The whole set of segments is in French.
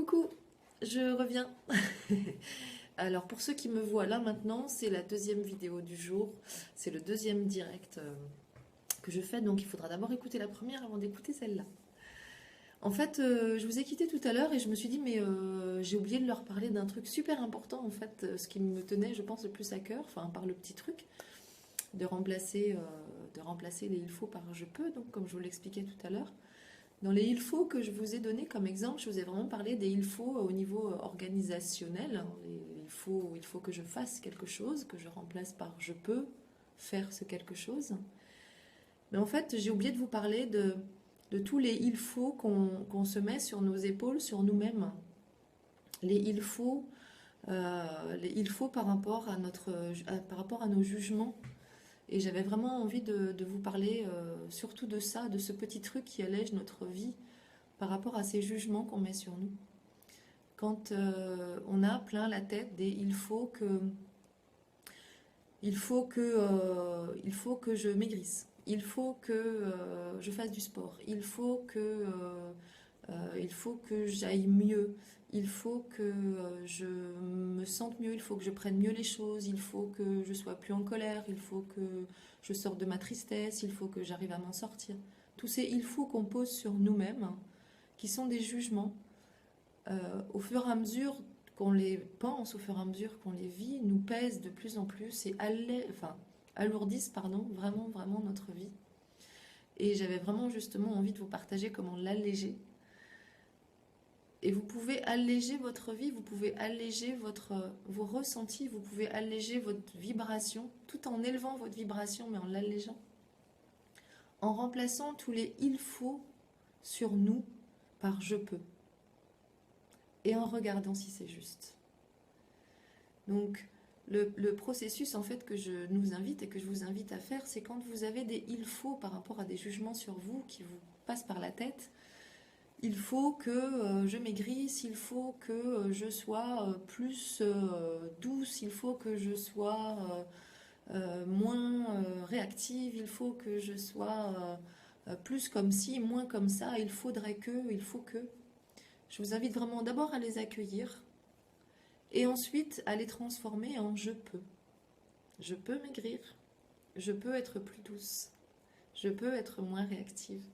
Coucou, je reviens. Alors pour ceux qui me voient là maintenant, c'est la deuxième vidéo du jour. C'est le deuxième direct que je fais, donc il faudra d'abord écouter la première avant d'écouter celle-là. En fait, je vous ai quitté tout à l'heure et je me suis dit, mais j'ai oublié de leur parler d'un truc super important, en fait, ce qui me tenait, je pense, le plus à cœur, enfin, par le petit truc, de remplacer les il faut par je peux, donc comme je vous l'expliquais tout à l'heure. Dans les il faut que je vous ai donné comme exemple, je vous ai vraiment parlé des il faut au niveau organisationnel. Il faut que je fasse quelque chose, que je remplace par je peux faire ce quelque chose. Mais en fait, j'ai oublié de vous parler de tous les il faut qu'on se met sur nos épaules, sur nous-mêmes. Les il faut par rapport par rapport à nos jugements. Et j'avais vraiment envie de vous parler surtout de ça, de ce petit truc qui allège notre vie par rapport à ces jugements qu'on met sur nous. Quand on a plein la tête des il faut que je maigrisse, il faut que je fasse du sport, il faut que j'aille mieux, il faut que je me sente mieux, il faut que je prenne mieux les choses, il faut que je sois plus en colère, il faut que je sorte de ma tristesse, il faut que j'arrive à m'en sortir. Tous ces il faut qu'on pose sur nous-mêmes, qui sont des jugements, au fur et à mesure qu'on les pense, au fur et à mesure qu'on les vit, nous pèsent de plus en plus et alourdissent vraiment, vraiment notre vie. Et j'avais vraiment justement envie de vous partager comment l'alléger. Et vous pouvez alléger votre vie, vous pouvez alléger vos ressentis, vous pouvez alléger votre vibration, tout en élevant votre vibration, mais en l'allégeant. En remplaçant tous les il faut sur nous par je peux. Et en regardant si c'est juste. Donc, le processus en fait que je nous invite et que je vous invite à faire, c'est quand vous avez des il faut par rapport à des jugements sur vous qui vous passent par la tête. Il faut que je maigrisse, il faut que je sois plus douce, il faut que je sois moins réactive, il faut que je sois plus comme ci, moins comme ça, il faut que. Je vous invite vraiment d'abord à les accueillir et ensuite à les transformer en je peux. Je peux maigrir, je peux être plus douce, je peux être moins réactive,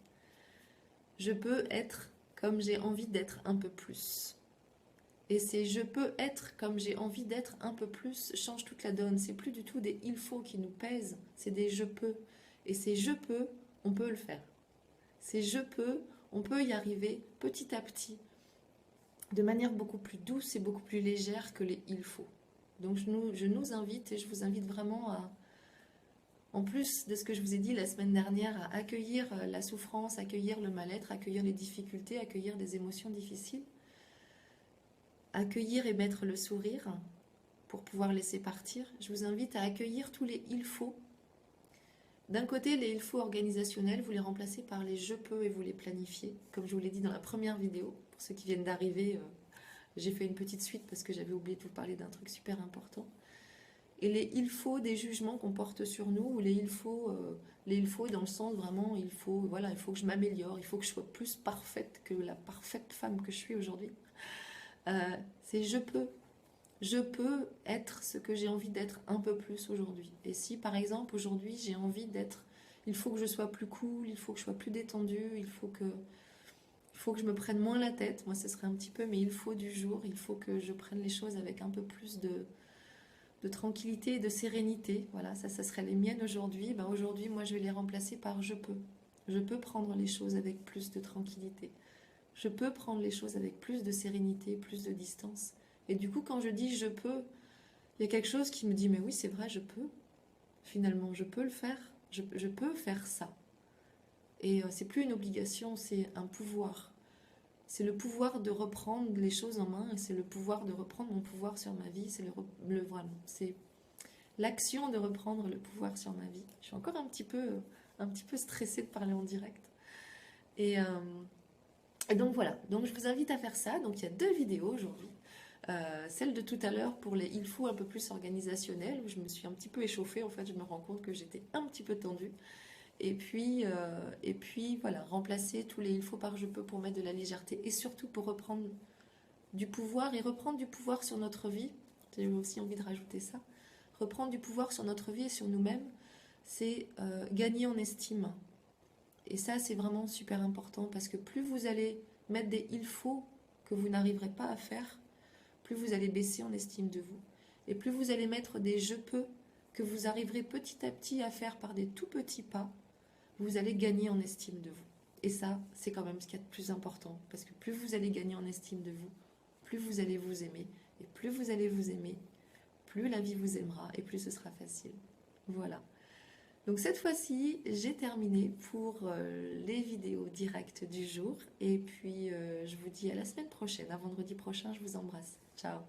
je peux être comme j'ai envie d'être un peu plus. Et ces je peux être comme j'ai envie d'être un peu plus change toute la donne. C'est plus du tout des il faut qui nous pèsent, c'est des je peux. Et ces je peux, on peut le faire. Ces je peux, on peut y arriver petit à petit, de manière beaucoup plus douce et beaucoup plus légère que les il faut. Donc je nous invite et je vous invite vraiment à, en plus de ce que je vous ai dit la semaine dernière, à accueillir la souffrance, accueillir le mal-être, accueillir les difficultés, accueillir des émotions difficiles, accueillir et mettre le sourire pour pouvoir laisser partir. Je vous invite à accueillir tous les il faut. D'un côté, les il faut organisationnels, vous les remplacez par les je peux et vous les planifiez, comme je vous l'ai dit dans la première vidéo. Pour ceux qui viennent d'arriver, j'ai fait une petite suite parce que j'avais oublié de vous parler d'un truc super important. Et les il faut des jugements qu'on porte sur nous, ou les il faut dans le sens vraiment, il faut que je m'améliore, il faut que je sois plus parfaite que la parfaite femme que je suis aujourd'hui. C'est je peux. Je peux être ce que j'ai envie d'être un peu plus aujourd'hui. Et si par exemple aujourd'hui j'ai envie d'être, il faut que je sois plus cool, il faut que je sois plus détendue, il faut que je me prenne moins la tête. Moi ce serait un petit peu mais il faut du jour, il faut que je prenne les choses avec un peu plus de tranquillité et de sérénité. Voilà, ça serait les miennes aujourd'hui. Ben aujourd'hui moi je vais les remplacer par je peux. Je peux prendre les choses avec plus de tranquillité. Je peux prendre les choses avec plus de sérénité, plus de distance. Et du coup, quand je dis je peux, il y a quelque chose qui me dit mais oui, c'est vrai, je peux. Finalement, je peux le faire. Je peux faire ça. Et c'est plus une obligation, c'est un pouvoir. C'est le pouvoir de reprendre les choses en main et c'est le pouvoir de reprendre mon pouvoir sur ma vie. Voilà, c'est l'action de reprendre le pouvoir sur ma vie. Je suis encore un petit peu stressée de parler en direct. Et donc voilà, donc je vous invite à faire ça. Donc il y a 2 vidéos aujourd'hui. Celle de tout à l'heure pour les il faut un peu plus organisationnel, où je me suis un petit peu échauffée, en fait je me rends compte que j'étais un petit peu tendue. Et puis voilà, remplacer tous les il faut par je peux pour mettre de la légèreté et surtout pour reprendre du pouvoir et reprendre du pouvoir sur notre vie. J'ai aussi envie de rajouter ça. Reprendre du pouvoir sur notre vie et sur nous-mêmes, c'est gagner en estime. Et ça, c'est vraiment super important parce que plus vous allez mettre des il faut que vous n'arriverez pas à faire, plus vous allez baisser en estime de vous. Et plus vous allez mettre des je peux que vous arriverez petit à petit à faire par des tout petits pas, vous allez gagner en estime de vous. Et ça, c'est quand même ce qu'il y a de plus important. Parce que plus vous allez gagner en estime de vous, plus vous allez vous aimer. Et plus vous allez vous aimer, plus la vie vous aimera et plus ce sera facile. Voilà. Donc cette fois-ci, j'ai terminé pour les vidéos directes du jour. Et puis, je vous dis à la semaine prochaine. À vendredi prochain, je vous embrasse. Ciao.